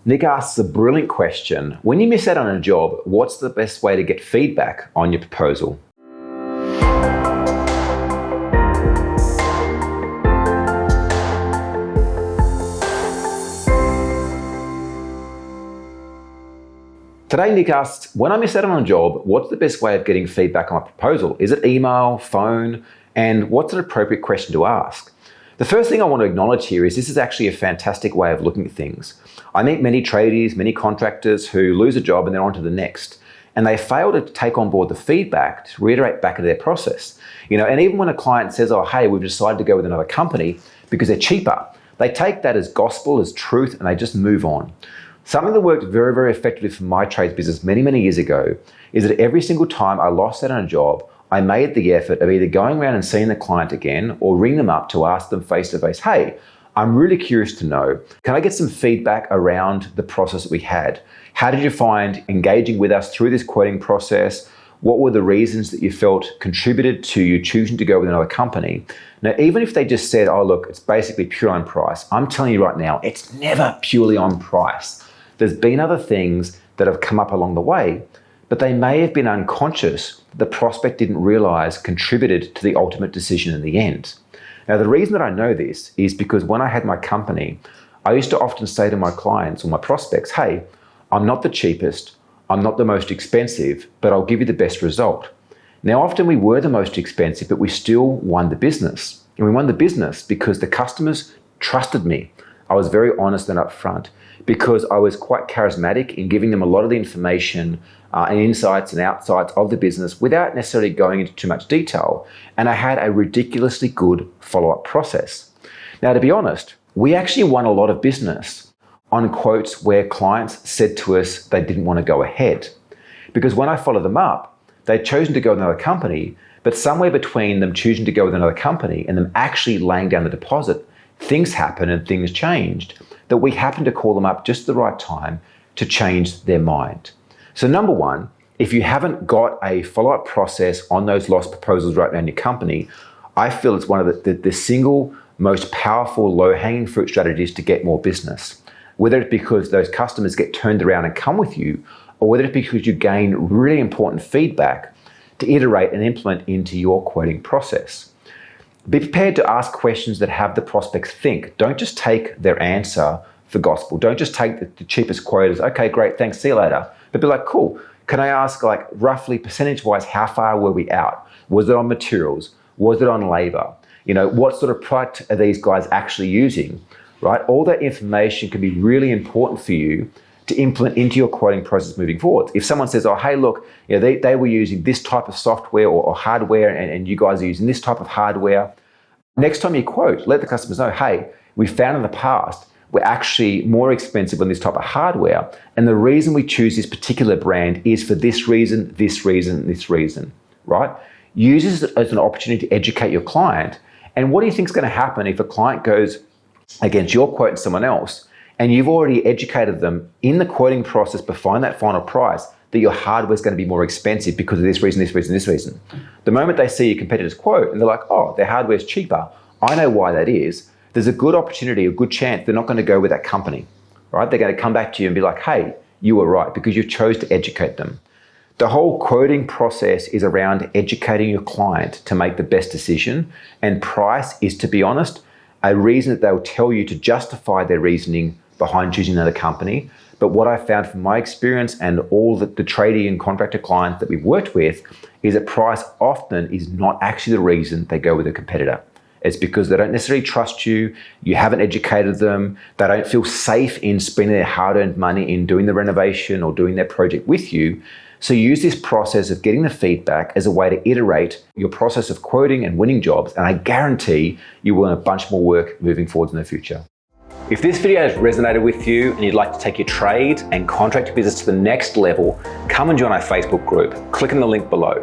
Nick asks a brilliant question. When you miss out on a job, what's the best way to get feedback on your proposal? Today, Nick asks, when I miss out on a job, what's the best way of getting feedback on my proposal? Is it email, phone, and what's an appropriate question to ask? The first thing I want to acknowledge here is this is actually a fantastic way of looking at things. I meet many tradies, many contractors who lose a job and they're on to the next. And they fail to take on board the feedback to reiterate back into their process. And even when a client says, oh, hey, we've decided to go with another company because they're cheaper, they take that as gospel, as truth, and they just move on. Something that worked very, very effectively for my trades business many, many years ago is that every single time I lost out on a job, I made the effort of either going around and seeing the client again or ring them up to ask them face to face, hey, I'm really curious to know, can I get some feedback around the process that we had? How did you find engaging with us through this quoting process? What were the reasons that you felt contributed to you choosing to go with another company? Now, even if they just said, oh, look, it's basically pure on price, I'm telling you right now, it's never purely on price. There's been other things that have come up along the way, but they may have been unconscious that the prospect didn't realize contributed to the ultimate decision in the end. Now, the reason that I know this is because when I had my company, I used to often say to my clients or my prospects, hey, I'm not the cheapest, I'm not the most expensive, but I'll give you the best result. Now, often we were the most expensive, but we still won the business. And we won the business because the customers trusted me. I was very honest and upfront because I was quite charismatic in giving them a lot of the information and insights and outsides of the business without necessarily going into too much detail. And I had a ridiculously good follow-up process. Now, to be honest, we actually won a lot of business on quotes where clients said to us they didn't want to go ahead. Because when I followed them up, they'd chosen to go with another company, but somewhere between them choosing to go with another company and them actually laying down the deposit, things happened and things changed, that we happened to call them up just at the right time to change their mind. So number one, if you haven't got a follow-up process on those lost proposals right now in your company, I feel it's one of the single most powerful low-hanging fruit strategies to get more business. Whether it's because those customers get turned around and come with you, or whether it's because you gain really important feedback to iterate and implement into your quoting process. Be prepared to ask questions that have the prospects think. Don't just take their answer for gospel. Don't just take the cheapest quote as, okay, great, thanks, see you later. But be like, cool, can I ask like roughly percentage-wise, how far were we out? Was it on materials? Was it on labor? What sort of product are these guys actually using, right? All that information can be really important for you to implement into your quoting process moving forward. If someone says, oh, hey, look, they were using this type of software or hardware and you guys are using this type of hardware, next time you quote, let the customers know, hey, we found in the past we're actually more expensive on this type of hardware. And the reason we choose this particular brand is for this reason, this reason, this reason, right? Use this as an opportunity to educate your client. And what do you think is going to happen if a client goes against your quote and someone else, and you've already educated them in the quoting process behind that final price that your hardware is going to be more expensive because of this reason, this reason, this reason. The moment they see your competitor's quote and they're like, oh, their hardware is cheaper, I know why that is. There's a good opportunity, a good chance they're not going to go with that company, right? They're going to come back to you and be like, hey, you were right because you chose to educate them. The whole quoting process is around educating your client to make the best decision, and price is, to be honest, a reason that they'll tell you to justify their reasoning behind choosing another company. But what I found from my experience and all the tradie and contractor clients that we've worked with is that price often is not actually the reason they go with a competitor. It's because they don't necessarily trust you, you haven't educated them, they don't feel safe in spending their hard-earned money in doing the renovation or doing their project with you. So use this process of getting the feedback as a way to iterate your process of quoting and winning jobs, and I guarantee you will earn a bunch more work moving forwards in the future. If this video has resonated with you and you'd like to take your trade and contract business to the next level, come and join our Facebook group. Click on the link below.